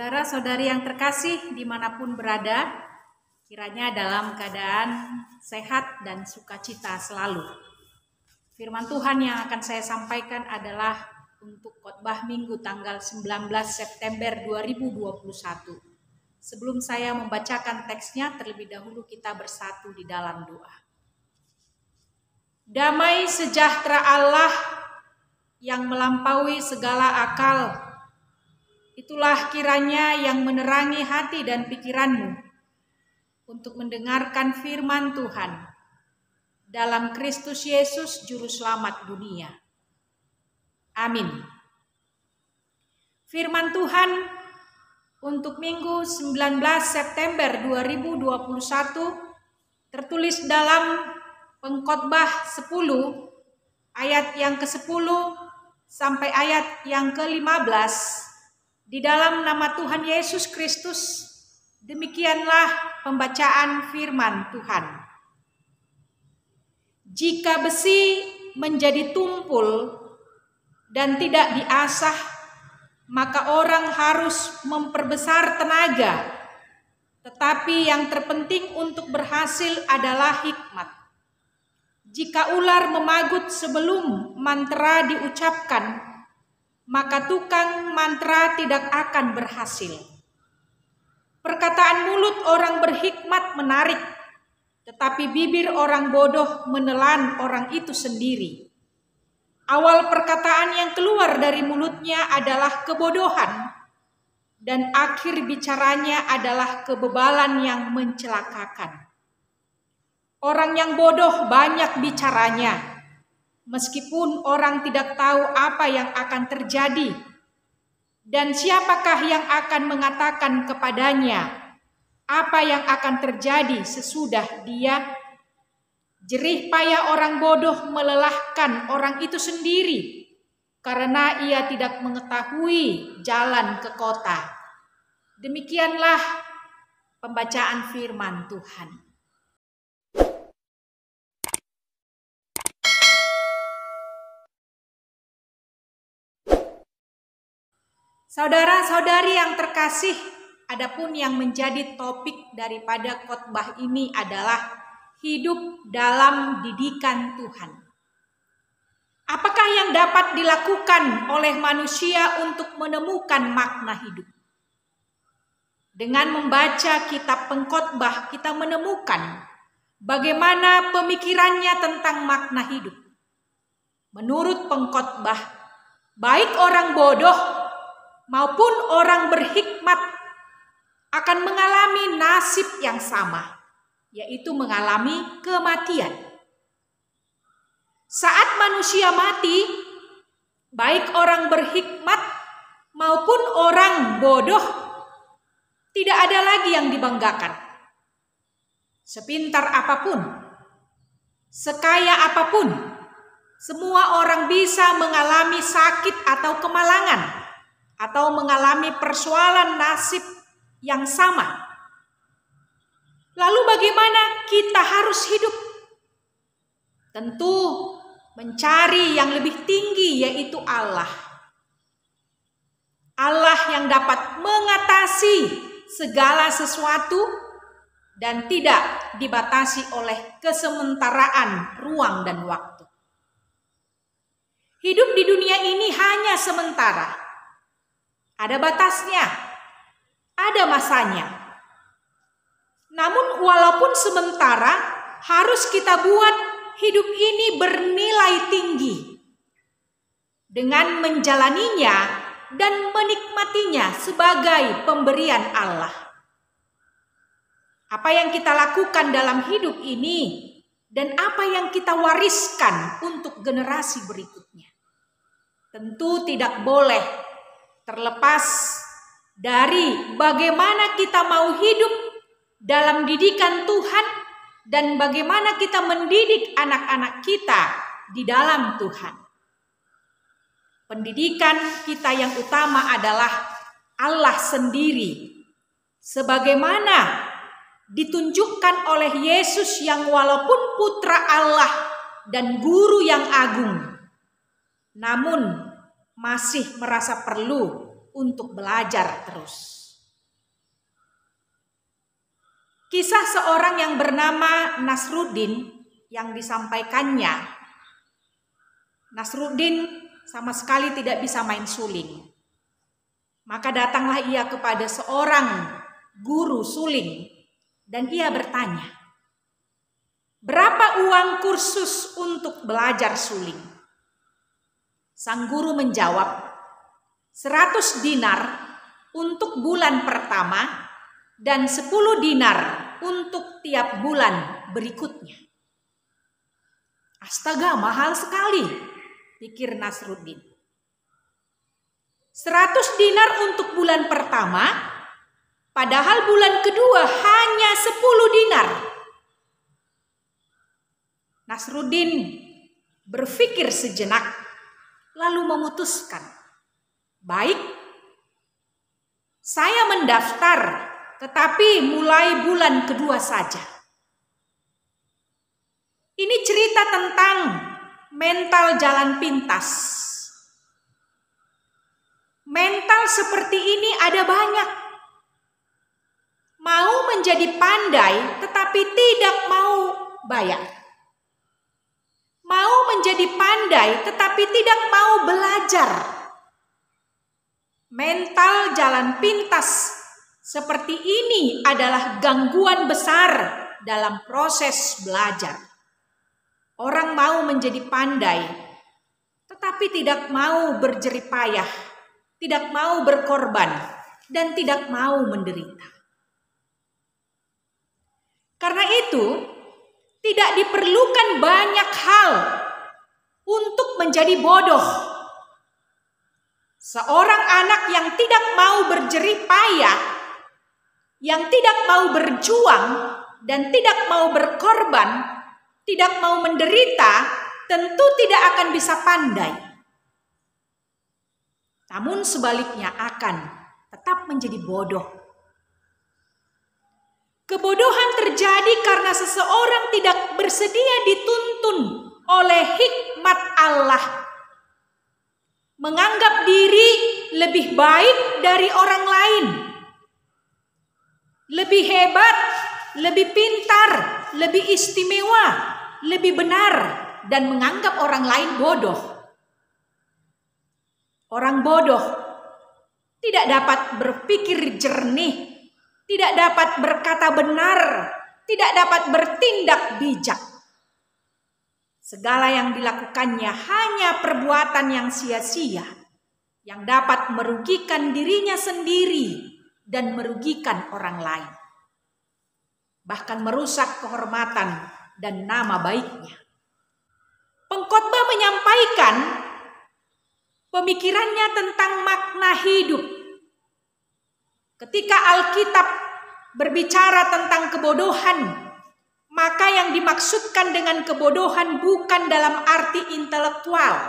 Saudara-saudari yang terkasih dimanapun berada, kiranya dalam keadaan sehat dan sukacita selalu. Firman Tuhan yang akan saya sampaikan adalah untuk khotbah Minggu tanggal 19 September 2021. Sebelum saya membacakan teksnya, terlebih dahulu kita bersatu di dalam doa. Damai sejahtera Allah yang melampaui segala akal, itulah kiranya yang menerangi hati dan pikiranmu untuk mendengarkan firman Tuhan dalam Kristus Yesus Juru Selamat dunia. Amin. Firman Tuhan untuk Minggu 19 September 2021 tertulis dalam Pengkhotbah 10 ayat yang ke-10 sampai ayat yang ke-15. Di dalam nama Tuhan Yesus Kristus, demikianlah pembacaan firman Tuhan. Jika besi menjadi tumpul dan tidak diasah, maka orang harus memperbesar tenaga. Tetapi yang terpenting untuk berhasil adalah hikmat. Jika ular memagut sebelum mantra diucapkan, maka tukang mantra tidak akan berhasil. Perkataan mulut orang berhikmat menarik, tetapi bibir orang bodoh menelan orang itu sendiri. Awal perkataan yang keluar dari mulutnya adalah kebodohan, dan akhir bicaranya adalah kebebalan yang mencelakakan. Orang yang bodoh banyak bicaranya, meskipun orang tidak tahu apa yang akan terjadi, dan siapakah yang akan mengatakan kepadanya apa yang akan terjadi sesudah dia. Jerih payah orang bodoh melelahkan orang itu sendiri, karena ia tidak mengetahui jalan ke kota. Demikianlah pembacaan firman Tuhan. Saudara-saudari yang terkasih, adapun yang menjadi topik daripada khotbah ini adalah hidup dalam didikan Tuhan. Apakah yang dapat dilakukan oleh manusia untuk menemukan makna hidup? Dengan membaca kitab Pengkhotbah, kita menemukan bagaimana pemikirannya tentang makna hidup. Menurut Pengkhotbah, baik orang bodoh maupun orang berhikmat akan mengalami nasib yang sama, yaitu mengalami kematian. Saat manusia mati, baik orang berhikmat maupun orang bodoh, tidak ada lagi yang dibanggakan. Sepintar apapun, sekaya apapun, semua orang bisa mengalami sakit atau kemalangan, atau mengalami persoalan nasib yang sama. Lalu bagaimana kita harus hidup? Tentu mencari yang lebih tinggi, yaitu Allah. Allah yang dapat mengatasi segala sesuatu dan tidak dibatasi oleh kesementaraan ruang dan waktu. Hidup di dunia ini hanya sementara. Ada batasnya, ada masanya. Namun walaupun sementara, harus kita buat hidup ini bernilai tinggi dengan menjalaninya dan menikmatinya sebagai pemberian Allah. Apa yang kita lakukan dalam hidup ini dan apa yang kita wariskan untuk generasi berikutnya, tentu tidak boleh terlepas dari bagaimana kita mau hidup dalam didikan Tuhan dan bagaimana kita mendidik anak-anak kita di dalam Tuhan. Pendidikan kita yang utama adalah Allah sendiri, sebagaimana ditunjukkan oleh Yesus yang walaupun putra Allah dan guru yang agung, namun masih merasa perlu untuk belajar terus. kisah seorang yang bernama Nasruddin yang disampaikannya. Nasruddin sama sekali tidak bisa main suling. Maka datanglah ia kepada seorang guru suling dan ia bertanya, "Berapa uang kursus untuk belajar suling?" Sang guru menjawab, 100 dinar untuk bulan pertama dan 10 dinar untuk tiap bulan berikutnya. Astaga, mahal sekali, pikir Nasruddin. 100 dinar untuk bulan pertama, padahal bulan kedua hanya 10 dinar. Nasruddin berpikir sejenak, lalu memutuskan, baik, saya mendaftar, tetapi mulai bulan kedua saja. Ini cerita tentang mental jalan pintas. Mental seperti ini ada banyak. Mau menjadi pandai tetapi tidak mau bayar. Mau menjadi pandai tetapi tidak mau belajar. Mental jalan pintas seperti ini adalah gangguan besar dalam proses belajar. Orang mau menjadi pandai tetapi tidak mau berjerih payah, tidak mau berkorban, dan tidak mau menderita. Karena itu, tidak diperlukan banyak hal untuk menjadi bodoh. Seorang anak yang tidak mau berjerih payah, yang tidak mau berjuang, dan tidak mau berkorban, tidak mau menderita, tentu tidak akan bisa pandai. Namun sebaliknya akan tetap menjadi bodoh. Kebodohan terjadi karena seseorang tidak bersedia dituntun oleh hikmat Allah. Menganggap diri lebih baik dari orang lain. Lebih hebat, lebih pintar, lebih istimewa, lebih benar, dan menganggap orang lain bodoh. Orang bodoh tidak dapat berpikir jernih, tidak dapat berkata benar, tidak dapat bertindak bijak. Segala yang dilakukannya hanya perbuatan yang sia-sia, yang dapat merugikan dirinya sendiri dan merugikan orang lain. Bahkan merusak kehormatan dan nama baiknya. Pengkhotbah menyampaikan pemikirannya tentang makna hidup. Ketika Alkitab berbicara tentang kebodohan, maka yang dimaksudkan dengan kebodohan bukan dalam arti intelektual,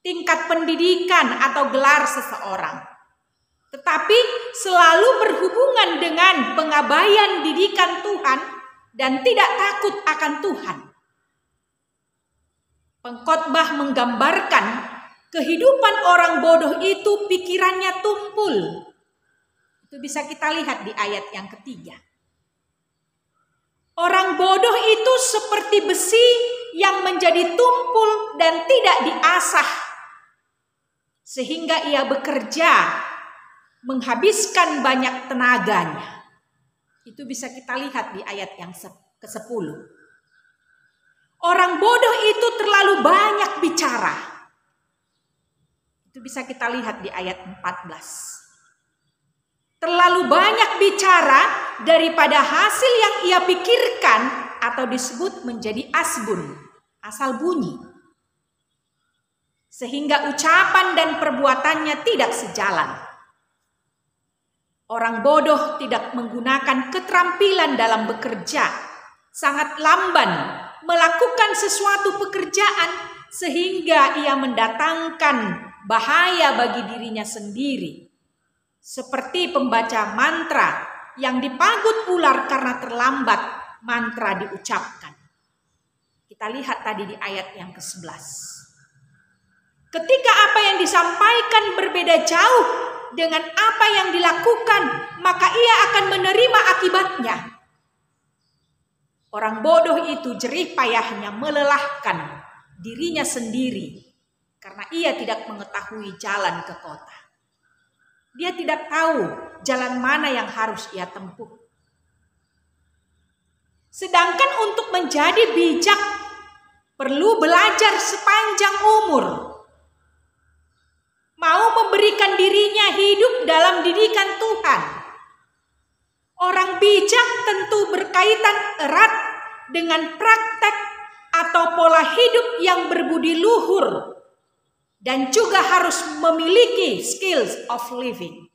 tingkat pendidikan atau gelar seseorang, tetapi selalu berhubungan dengan pengabaian didikan Tuhan dan tidak takut akan Tuhan. Pengkhotbah menggambarkan kehidupan orang bodoh itu pikirannya tumpul. Itu bisa kita lihat di ayat yang ketiga. Orang bodoh itu seperti besi yang menjadi tumpul dan tidak diasah. Sehingga ia bekerja, menghabiskan banyak tenaganya. Itu bisa kita lihat di ayat yang ke-10. Orang bodoh itu terlalu banyak bicara. Itu bisa kita lihat di ayat 14. Terlalu banyak bicara daripada hasil yang ia pikirkan atau disebut menjadi asbun, asal bunyi. Sehingga ucapan dan perbuatannya tidak sejalan. Orang bodoh tidak menggunakan keterampilan dalam bekerja, sangat lamban melakukan sesuatu pekerjaan sehingga ia mendatangkan bahaya bagi dirinya sendiri. Seperti pembaca mantra yang dipagut ular karena terlambat mantra diucapkan. Kita lihat tadi di ayat yang ke-11. Ketika apa yang disampaikan berbeda jauh dengan apa yang dilakukan, maka ia akan menerima akibatnya. Orang bodoh itu jerih payahnya melelahkan dirinya sendiri karena ia tidak mengetahui jalan ke kota. Dia tidak tahu jalan mana yang harus ia tempuh. Sedangkan untuk menjadi bijak perlu belajar sepanjang umur. Mau memberikan dirinya hidup dalam didikan Tuhan. Orang bijak tentu berkaitan erat dengan praktek atau pola hidup yang berbudi luhur dan juga harus memiliki skills of living,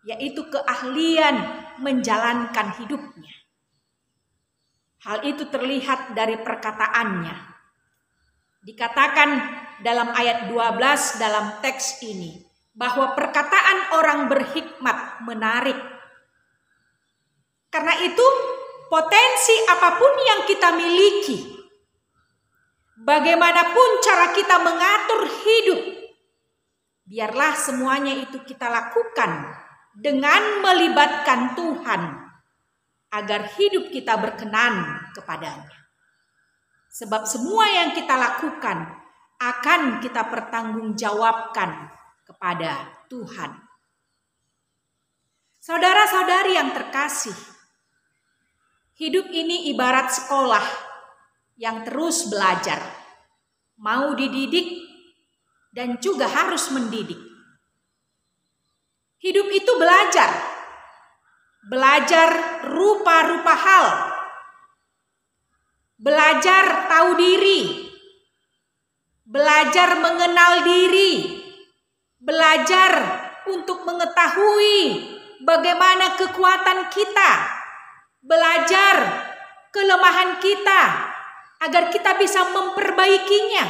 yaitu keahlian menjalankan hidupnya. Hal itu terlihat dari perkataannya. Dikatakan dalam ayat 12 dalam teks ini bahwa perkataan orang berhikmat menarik. Karena itu, potensi apapun yang kita miliki, bagaimanapun cara kita mengatur hidup, biarlah semuanya itu kita lakukan dengan melibatkan Tuhan, agar hidup kita berkenan kepadanya. Sebab semua yang kita lakukan akan kita pertanggungjawabkan kepada Tuhan. Saudara-saudari yang terkasih, hidup ini ibarat sekolah yang terus belajar, mau dididik dan juga harus mendidik. Hidup itu belajar rupa-rupa hal, belajar tahu diri, belajar mengenal diri, belajar untuk mengetahui bagaimana kekuatan kita, belajar kelemahan kita agar kita bisa memperbaikinya,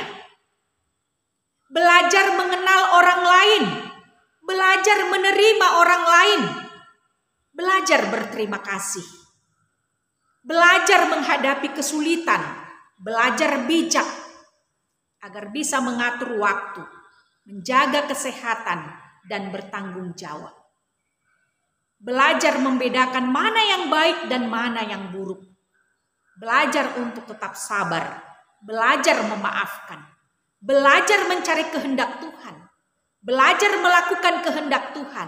belajar mengenal orang lain, belajar menerima orang lain, belajar berterima kasih, belajar menghadapi kesulitan, belajar bijak agar bisa mengatur waktu, menjaga kesehatan dan bertanggung jawab. Belajar membedakan mana yang baik dan mana yang buruk. Belajar untuk tetap sabar. Belajar memaafkan. Belajar mencari kehendak Tuhan. Belajar melakukan kehendak Tuhan.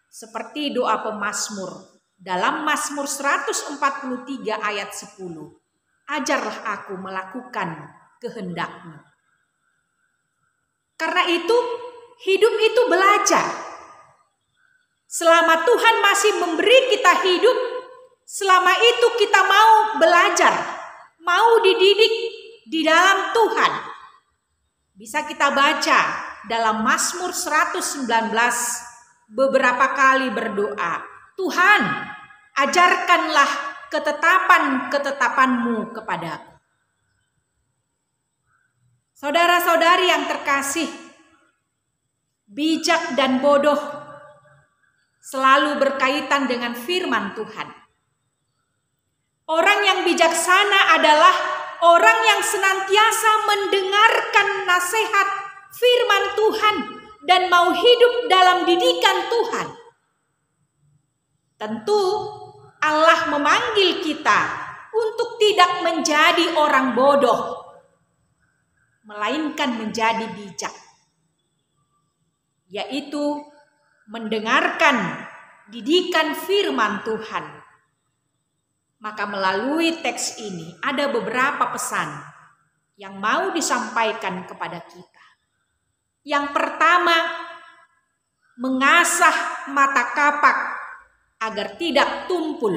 Seperti doa pemazmur dalam Mazmur 143 ayat 10. Ajarlah aku melakukan kehendak-Mu. Karena itu, hidup itu belajar. Selama Tuhan masih memberi kita hidup, selama itu kita mau belajar, mau dididik di dalam Tuhan. Bisa kita baca dalam Mazmur 119 beberapa kali berdoa, Tuhan, ajarkanlah ketetapan-ketetapan-Mu kepadaku. Saudara-saudari yang terkasih, bijak dan bodoh selalu berkaitan dengan firman Tuhan. Orang yang bijaksana adalah orang yang senantiasa mendengarkan nasihat firman Tuhan dan mau hidup dalam didikan Tuhan. Tentu Allah memanggil kita untuk tidak menjadi orang bodoh, melainkan menjadi bijak, yaitu mendengarkan didikan firman Tuhan. Maka melalui teks ini ada beberapa pesan yang mau disampaikan kepada kita. Yang pertama, mengasah mata kapak agar tidak tumpul.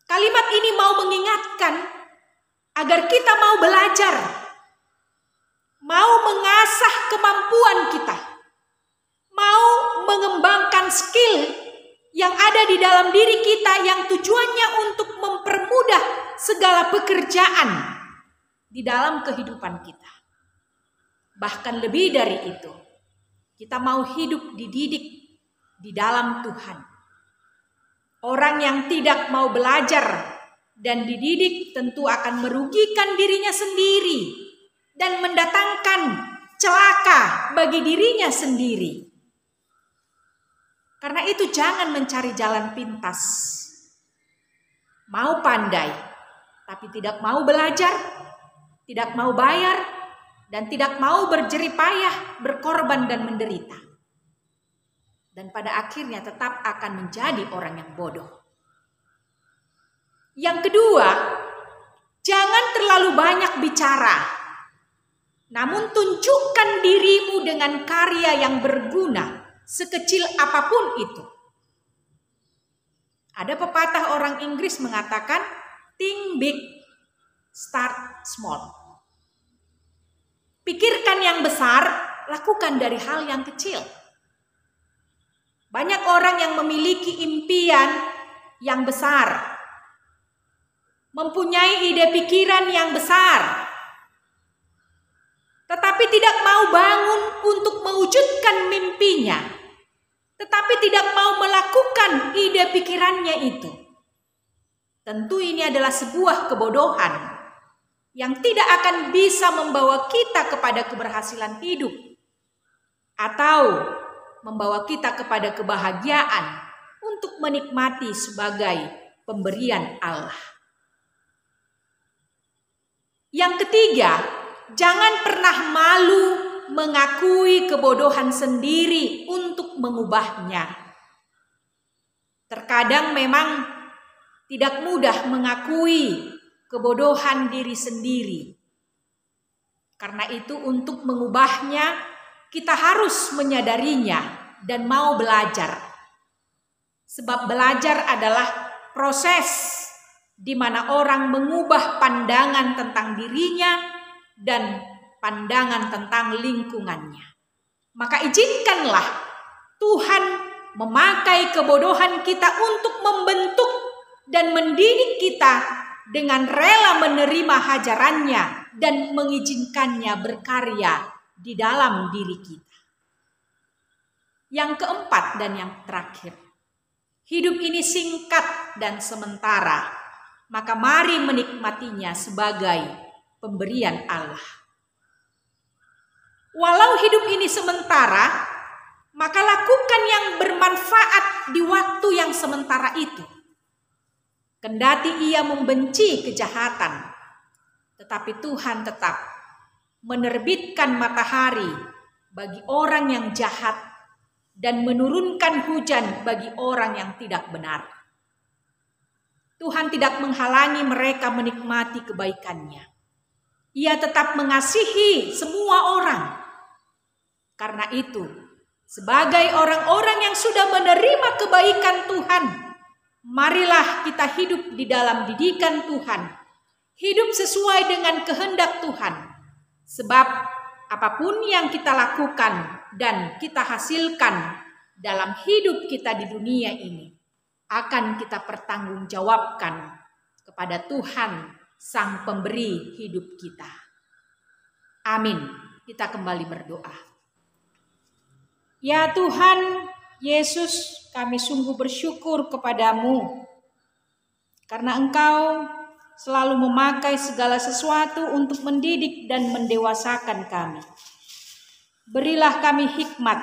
Kalimat ini mau mengingatkan agar kita mau belajar, mau mengasah kemampuan kita, mau mengembangkan skill yang ada di dalam diri kita yang tujuannya untuk mempermudah segala pekerjaan di dalam kehidupan kita. Bahkan lebih dari itu, kita mau hidup dididik di dalam Tuhan. Orang yang tidak mau belajar dan dididik tentu akan merugikan dirinya sendiri dan mendatangkan celaka bagi dirinya sendiri. Karena itu jangan mencari jalan pintas. Mau pandai, tapi tidak mau belajar, tidak mau bayar, dan tidak mau berjerih payah, berkorban dan menderita. Dan pada akhirnya tetap akan menjadi orang yang bodoh. Yang kedua, jangan terlalu banyak bicara, namun tunjukkan dirimu dengan karya yang berguna, sekecil apapun itu. Ada pepatah orang Inggris mengatakan, think big, start small. Pikirkan yang besar, lakukan dari hal yang kecil. Banyak orang yang memiliki impian yang besar, mempunyai ide pikiran yang besar, tetapi tidak mau bangun untuk mewujudkan mimpinya, tetapi tidak mau melakukan ide pikirannya itu. Tentu ini adalah sebuah kebodohan yang tidak akan bisa membawa kita kepada keberhasilan hidup atau membawa kita kepada kebahagiaan untuk menikmati sebagai pemberian Allah. Yang ketiga, jangan pernah malu mengakui kebodohan sendiri untuk mengubahnya. Terkadang memang tidak mudah mengakui kebodohan diri sendiri. Karena itu untuk mengubahnya, kita harus menyadarinya dan mau belajar. Sebab belajar adalah proses di mana orang mengubah pandangan tentang dirinya dan pandangan tentang lingkungannya. Maka izinkanlah Tuhan memakai kebodohan kita untuk membentuk dan mendidik kita dengan rela menerima hajarannya dan mengizinkannya berkarya di dalam diri kita. Yang keempat dan yang terakhir, hidup ini singkat dan sementara, maka mari menikmatinya sebagai pemberian Allah. Walau hidup ini sementara, maka lakukan yang bermanfaat di waktu yang sementara itu. Kendati ia membenci kejahatan, tetapi Tuhan tetap menerbitkan matahari bagi orang yang jahat dan menurunkan hujan bagi orang yang tidak benar. Tuhan tidak menghalangi mereka menikmati kebaikannya. Ia tetap mengasihi semua orang. Karena itu, sebagai orang-orang yang sudah menerima kebaikan Tuhan, marilah kita hidup di dalam didikan Tuhan, hidup sesuai dengan kehendak Tuhan. Sebab apapun yang kita lakukan dan kita hasilkan dalam hidup kita di dunia ini akan kita pertanggungjawabkan kepada Tuhan Sang Pemberi hidup kita. Amin. Kita kembali berdoa. Ya Tuhan Yesus, kami sungguh bersyukur kepadamu karena Engkau selalu memakai segala sesuatu untuk mendidik dan mendewasakan kami. Berilah kami hikmat,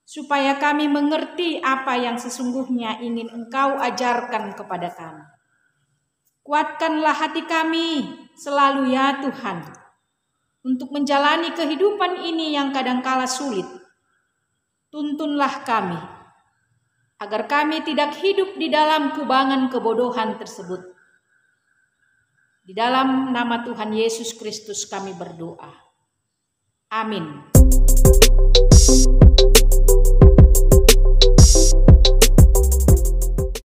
supaya kami mengerti apa yang sesungguhnya ingin Engkau ajarkan kepada kami. Kuatkanlah hati kami selalu ya Tuhan, untuk menjalani kehidupan ini yang kadangkala sulit. Tuntunlah kami, agar kami tidak hidup di dalam kubangan kebodohan tersebut. Di dalam nama Tuhan Yesus Kristus kami berdoa. Amin.